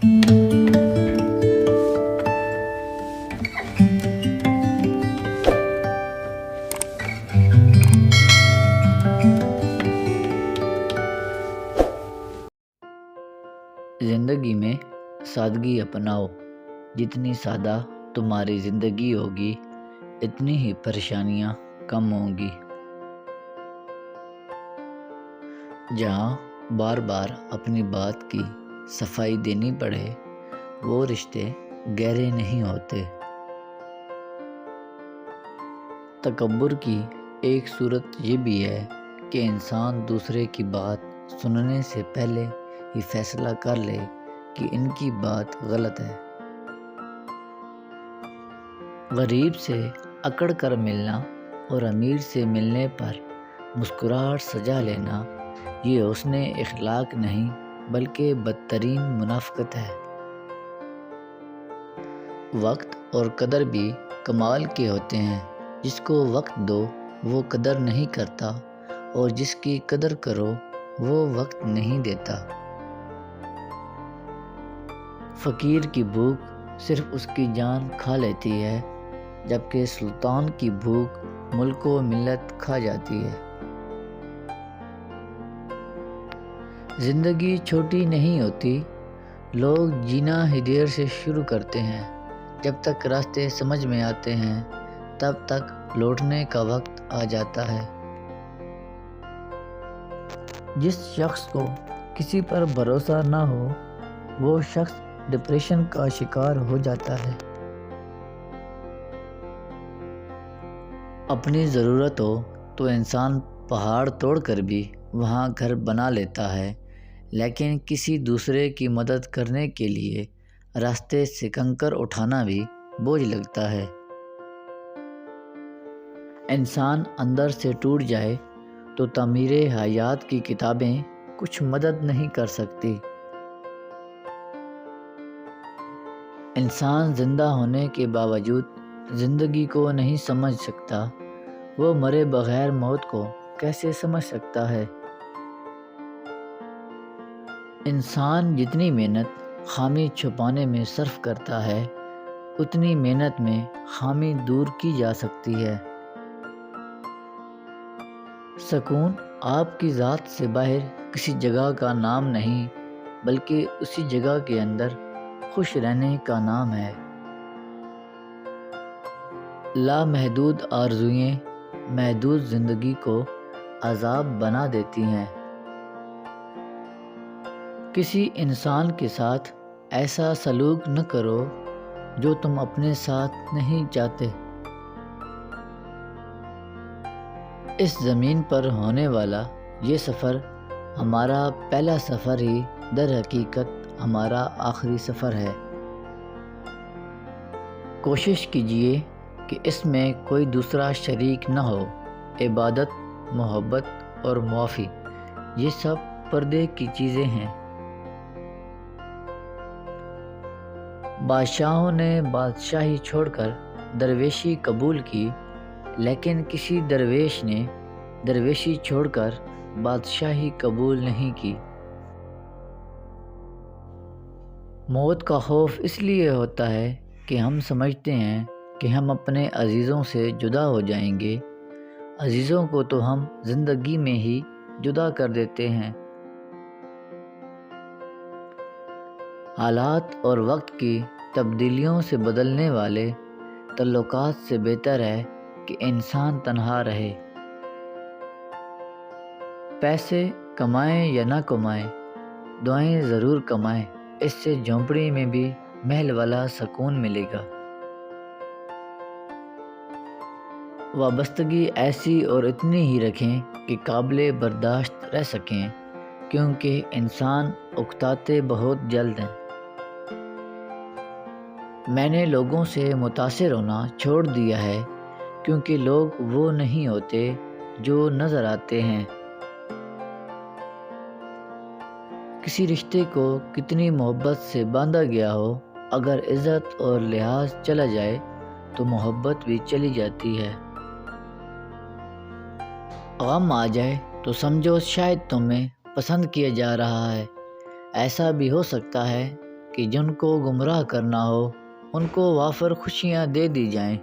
ज़िंदगी में सादगी अपनाओ। जितनी सादा तुम्हारी ज़िंदगी होगी, इतनी ही परेशानियाँ कम होंगी। जहाँ बार बार अपनी बात की सफाई देनी पड़े, वो रिश्ते गहरे नहीं होते। तकब्बुर की एक सूरत ये भी है कि इंसान दूसरे की बात सुनने से पहले ही फैसला कर ले कि इनकी बात गलत है। गरीब से अकड़ कर मिलना और अमीर से मिलने पर मुस्कुराहट सजा लेना, ये हुस्ने इखलाक नहीं बल्कि बदतरीन मुनाफिकत है। वक्त और कदर भी कमाल के होते हैं। जिसको वक्त दो वो कदर नहीं करता, और जिसकी कदर करो वो वक्त नहीं देता। फ़कीर की भूख सिर्फ उसकी जान खा लेती है, जबकि सुल्तान की भूख मुल्क व मिल्लत खा जाती है। ज़िंदगी छोटी नहीं होती। लोग जीना ही देर से शुरू करते हैं। जब तक रास्ते समझ में आते हैं, तब तक लौटने का वक्त आ जाता है। जिस शख्स को किसी पर भरोसा ना हो, वो शख्स डिप्रेशन का शिकार हो जाता है। अपनी ज़रूरत हो तो इंसान पहाड़ तोड़कर भी वहाँ घर बना लेता है, लेकिन किसी दूसरे की मदद करने के लिए रास्ते से कंकर उठाना भी बोझ लगता है। इंसान अंदर से टूट जाए तो तामीरे हयात की किताबें कुछ मदद नहीं कर सकती। इंसान ज़िंदा होने के बावजूद ज़िंदगी को नहीं समझ सकता, वो मरे बगैर मौत को कैसे समझ सकता है। इंसान जितनी मेहनत खामी छुपाने में सर्फ करता है, उतनी मेहनत में खामी दूर की जा सकती है। सुकून आपकी ज़ात से बाहर किसी जगह का नाम नहीं, बल्कि उसी जगह के अंदर खुश रहने का नाम है। लामहदूद आरज़ुएं महदूद ज़िंदगी को अज़ाब बना देती हैं। किसी इंसान के साथ ऐसा सलूक न करो जो तुम अपने साथ नहीं चाहते। इस ज़मीन पर होने वाला ये सफ़र हमारा पहला सफ़र ही दर हकीकत हमारा आखिरी सफ़र है। कोशिश कीजिए कि इसमें कोई दूसरा शरीक न हो। इबादत, मोहब्बत और मुआफ़ी, ये सब पर्दे की चीज़ें हैं। बादशाहों ने बादशाही छोड़कर दरवेशी कबूल की, लेकिन किसी दरवेश ने दरवेशी छोड़कर बादशाही कबूल नहीं की। मौत का खौफ इसलिए होता है कि हम समझते हैं कि हम अपने अजीज़ों से जुदा हो जाएंगे। अजीज़ों को तो हम ज़िंदगी में ही जुदा कर देते हैं। हालात और वक्त की तब्दीलियों से बदलने वाले तल्लुकात से बेहतर है कि इंसान तन्हा रहे। पैसे कमाएं या ना कमाएं, दुआएं ज़रूर कमाएं। इससे झोंपड़ी में भी महल वाला सुकून मिलेगा। वाबस्तगी ऐसी और इतनी ही रखें कि काबिले बर्दाश्त रह सकें, क्योंकि इंसान उकताते बहुत जल्द हैं। मैंने लोगों से मुतासिर होना छोड़ दिया है, क्योंकि लोग वो नहीं होते जो नज़र आते हैं। किसी रिश्ते को कितनी मोहब्बत से बांधा गया हो, अगर इज़्ज़त और लिहाज चला जाए तो मोहब्बत भी चली जाती है। गम आ जाए तो समझो शायद तुम्हें पसंद किया जा रहा है। ऐसा भी हो सकता है کہ جن کو گمراہ کرنا ہو ان کو وافر خوشیاں دے دی جائیں۔